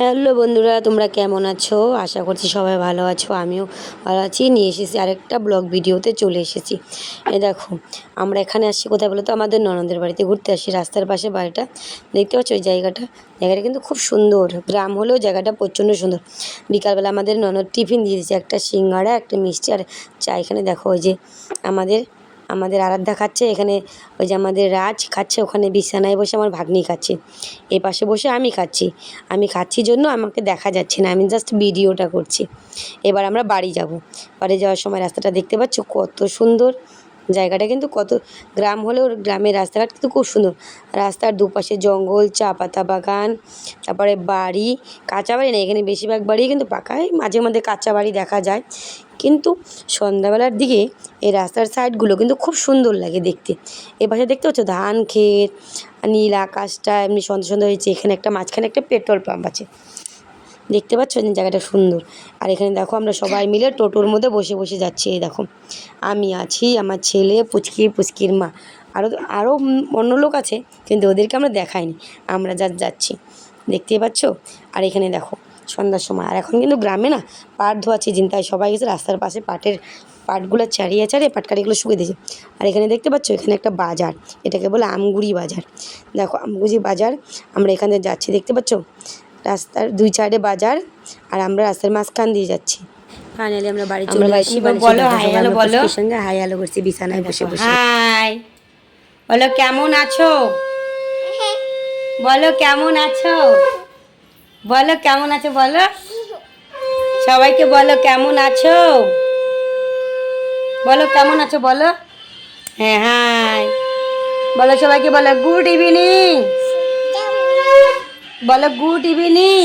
Hello বন্ধুরা, তোমরা কেমন আছো? আশা করছি সবাই ভালো আছো। আমিও ভালো আছি। নিয়ে এসেছি আরেকটা ব্লগ ভিডিওতে চলে এসেছি। দেখো, আমরা এখানে আসছি কোথায় বলো তো? আমাদের ননদের বাড়িতে ঘুরতে আসি। রাস্তার পাশে বাড়িটা দেখতে পাচ্ছ? ওই জায়গাটা কিন্তু খুব সুন্দর। গ্রাম হলেও জায়গাটা প্রচণ্ড সুন্দর। বিকালবেলা আমাদের ননদ টিফিন দিয়ে দিয়েছে, একটা সিঙ্গাড়া, একটা মিষ্টি আর চা। এখানে দেখো, ওই যে আমাদের আরাধ্যা খাচ্ছে, এখানে ওই যে আমাদের রাজ খাচ্ছে, ওখানে বিছানায় বসে আমার ভাগ্নি খাচ্ছে, এ পাশে বসে আমি খাচ্ছি জন্য আমাকে দেখা যাচ্ছে না, আমি জাস্ট ভিডিওটা করছি। এবার আমরা বাড়ি যাব। বাড়ি যাওয়ার সময় রাস্তাটা দেখতে পাচ্ছ কত সুন্দর। জায়গাটা কিন্তু কত, গ্রাম হলেও গ্রামের রাস্তাঘাট কিন্তু খুব সুন্দর। রাস্তার দুপাশে জঙ্গল, চা পাতা বাগান, তারপরে বাড়ি, কাঁচা বাড়ি না, এখানে বেশিরভাগ বাড়ি কিন্তু পাকায়, মাঝে মধ্যে কাঁচা বাড়ি দেখা যায়। কিন্তু সন্ধ্যাবেলার দিকে এই রাস্তার সাইডগুলো কিন্তু খুব সুন্দর লাগে দেখতে। এপাশে দেখতে পাচ্ছ ধান ক্ষেত, নীল আকাশটা এমনি সন্ধ্যা সন্ধ্যা হয়েছে। এখানে একটা মাঝখানে একটা পেট্রোল পাম্প আছে, দেখতে পাচ্ছ জায়গাটা সুন্দর। আর এখানে দেখো আমরা সবাই মিলে টোটোর মধ্যে বসে বসে যাচ্ছি। এই দেখো, আমি আছি, আমার ছেলে, পুচকির মা, আরও অন্য লোক আছে, কিন্তু ওদেরকে আমরা দেখাইনি, আমরা যাচ্ছি, দেখতেই পাচ্ছ। আর এখানে দেখো সন্ধ্যার সময়, আর এখন কিন্তু গ্রামে না পাট ধোয়া সিজন, তাই সবাই গেছে রাস্তার পাশে পাটগুলো ছাড়িয়ে পাটকাঠিগুলো শুকিয়ে দিয়েছে। আর এখানে দেখতে পাচ্ছ, এখানে একটা বাজার, এটাকে বলে আমগুড়ি বাজার। দেখো আমগুড়ি বাজার, আমরা এখানে যাচ্ছি, দেখতে পাচ্ছ রাস্তার দুই সাইডে বাজার, আর আমরা রাস্তার মাঝখান দিয়ে যাচ্ছি। ফাইনালি আমরা বাড়ি চলে আসি। বলো হাই হ্যালো, বলো সঙ্গে হাই হ্যালো করছি বিছানায় বসে বসে। হাই বলো, কেমন আছো? বলো কেমন আছো? বলো কেমন আছো? বলো সবাইকে, বলো কেমন আছো? বলো কেমন আছো? বলো হ্যাঁ হাই বলো সবাইকে, বলো গুড ইভিনিং। বলো গুড ইভিনিং।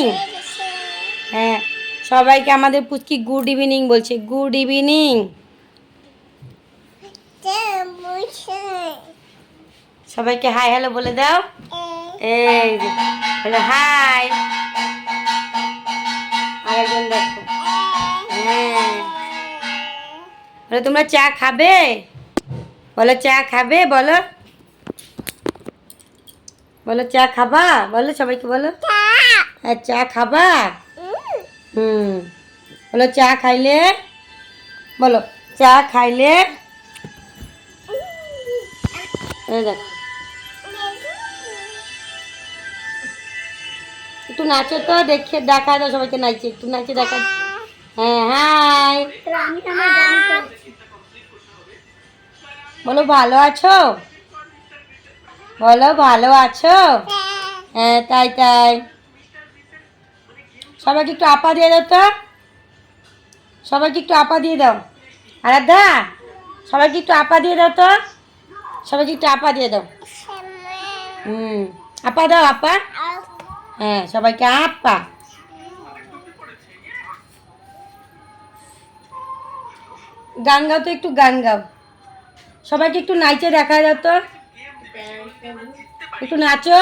হ্যাঁ, সবাইকে আমাদের পুচকি গুড ইভিনিং বলছে, গুড ইভিনিং। সবাইকে হাই হ্যালো বলে দাও। এই যে বলো হাই। আরেকজন দেখো, হ্যাঁ বলো তোমরা চা খাবে? বলো চা খাবে? বলো বলো চা খাবা? বলো সবাইকে, বলো হ্যাঁ চা খাবা। বলো চা খাইলে, বলো চা খাইলে। দেখো একটু নাচো তো, দেখা দাও সবাইকে নাচছে, একটু নাচে দেখা। হ্যাঁ হাই বলো ভালো আছো? বলো ভালো আছো? হ্যাঁ তাই সবাইকে একটু আপা দিয়ে দাও তো, সবাইকে একটু আপা দিয়ে দাও। আরাধ্যা সবাইকে একটু আপা দিয়ে দাও তো, সবাইকে একটু আপা দিয়ে দাও। আপা দাও, আপা। হ্যাঁ সবাইকে আপা। গান গাও তো, একটু গান গাও, সবাইকে একটু নাচে দেখা দাও তো, একটু নাচো।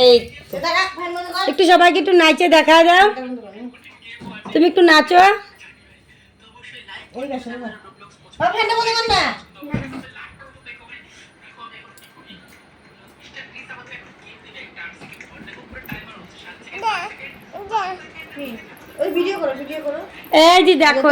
এই একটু সবাইকে একটু নাচে দেখা দাও, তুমি একটু নাচো। এই যে দেখো,